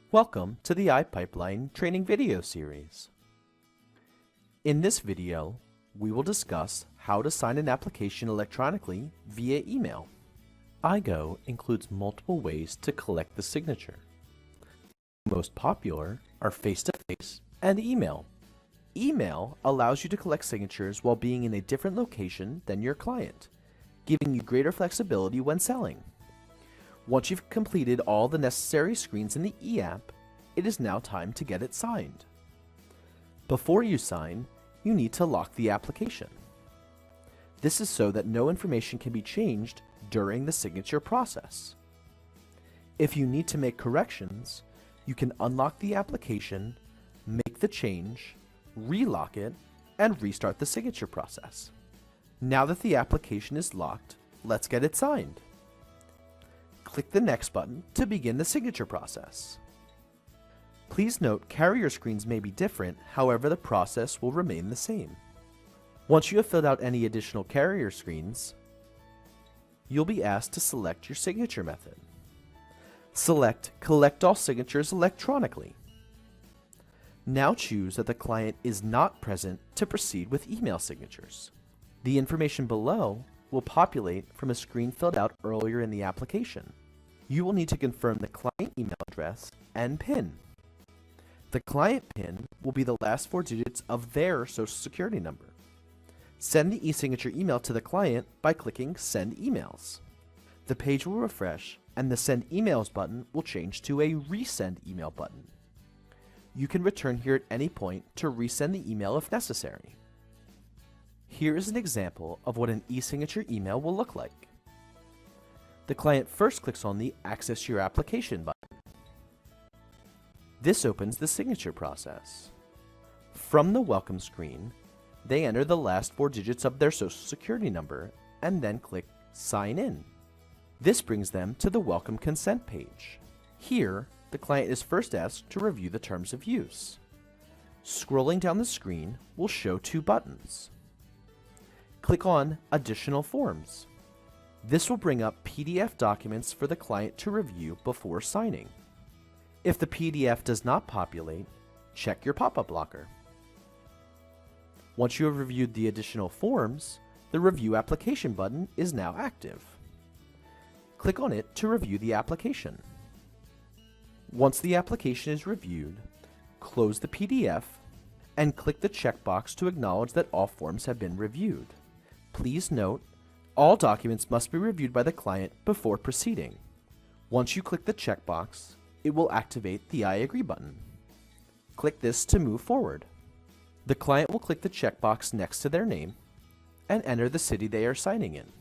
Welcome to the iPipeline training video series. In this video, we will discuss how to sign an application electronically via email. iGo includes multiple ways to collect the signature. The most popular are face-to-face and email. Email allows you to collect signatures while being in a different location than your client, giving you greater flexibility when selling. Once you've completed all the necessary screens in the e-app, it is now time to get it signed. Before you sign, you need to lock the application. This is so that no information can be changed during the signature process. If you need to make corrections, you can unlock the application, make the change, relock it, and restart the signature process. Now that the application is locked, let's get it signed. Click the Next button to begin the signature process. Please note carrier screens may be different, however the process will remain the same. Once you have filled out any additional carrier screens, you'll be asked to select your signature method. Select Collect All Signatures Electronically. Now choose that the client is not present to proceed with email signatures. The information below will populate from a screen filled out earlier in the application. You will need to confirm the client email address and PIN. The client PIN will be the last 4 digits of their Social Security number. Send the e-signature email to the client by clicking Send Emails. The page will refresh and the Send Emails button will change to a Resend Email button. You can return here at any point to resend the email if necessary. Here is an example of what an e-signature email will look like. The client first clicks on the Access Your Application button. This opens the signature process. From the welcome screen, they enter the last 4 digits of their Social Security number and then click Sign In. This brings them to the Welcome Consent page. Here, the client is first asked to review the terms of use. Scrolling down the screen will show 2 buttons. Click on Additional Forms. This will bring up PDF documents for the client to review before signing. If the PDF does not populate, check your pop-up blocker. Once you have reviewed the additional forms, the Review Application button is now active. Click on it to review the application. Once the application is reviewed, close the PDF and click the checkbox to acknowledge that all forms have been reviewed. Please note, all documents must be reviewed by the client before proceeding. Once you click the checkbox, it will activate the I agree button. Click this to move forward. The client will click the checkbox next to their name and enter the city they are signing in.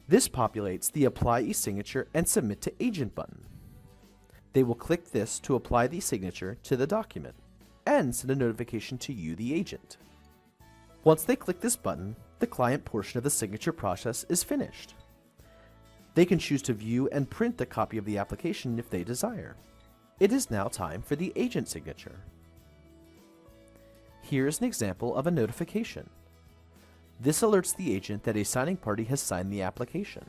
This populates the Apply e-signature and Submit to Agent button. They will click this to apply the signature to the document and send a notification to you, the agent. Once they click this button, the client portion of the signature process is finished. They can choose to view and print a copy of the application if they desire. It is now time for the agent signature. Here is an example of a notification. This alerts the agent that a signing party has signed the application.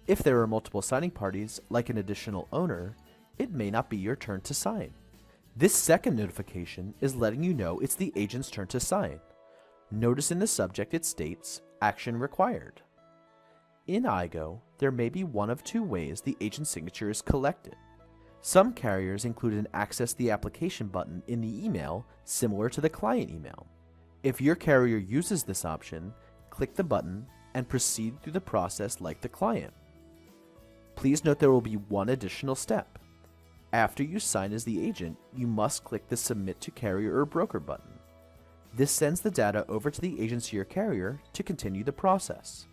If there are multiple signing parties, like an additional owner, it may not be your turn to sign. This second notification is letting you know it's the agent's turn to sign. Notice in the subject it states, Action Required. In iGo, there may be one of 2 ways the agent signature is collected. Some carriers include an Access the Application button in the email similar to the client email. If your carrier uses this option, click the button and proceed through the process like the client. Please note there will be one additional step. After you sign as the agent, you must click the Submit to Carrier or Broker button. This sends the data over to the agency or carrier to continue the process.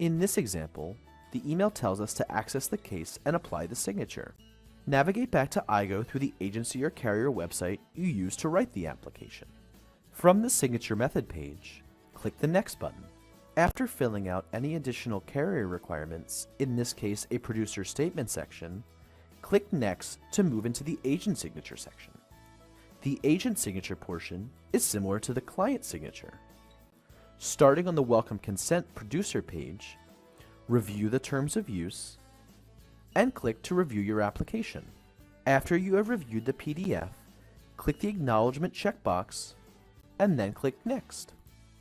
In this example, the email tells us to access the case and apply the signature. Navigate back to iGo through the agency or carrier website you used to write the application. From the Signature Method page, click the Next button. After filling out any additional carrier requirements, in this case a producer statement section, click Next to move into the agent signature section. The agent signature portion is similar to the client signature. Starting on the Welcome Consent producer page, review the terms of use, and click to review your application. After you have reviewed the PDF, click the Acknowledgement checkbox and then click Next.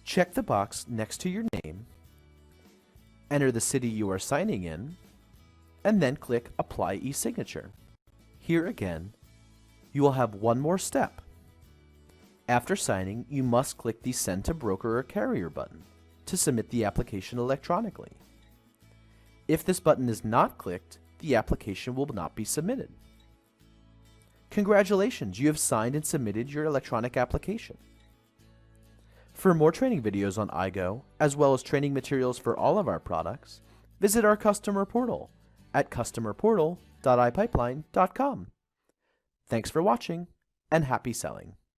Check the box next to your name, enter the city you are signing in, and then click Apply e-signature. Here again, you will have one more step. After signing, you must click the Send to Broker or Carrier button to submit the application electronically. If this button is not clicked, the application will not be submitted. Congratulations, you have signed and submitted your electronic application. For more training videos on iGo, as well as training materials for all of our products, visit our customer portal at customerportal.ipipeline.com. Thanks for watching, and happy selling.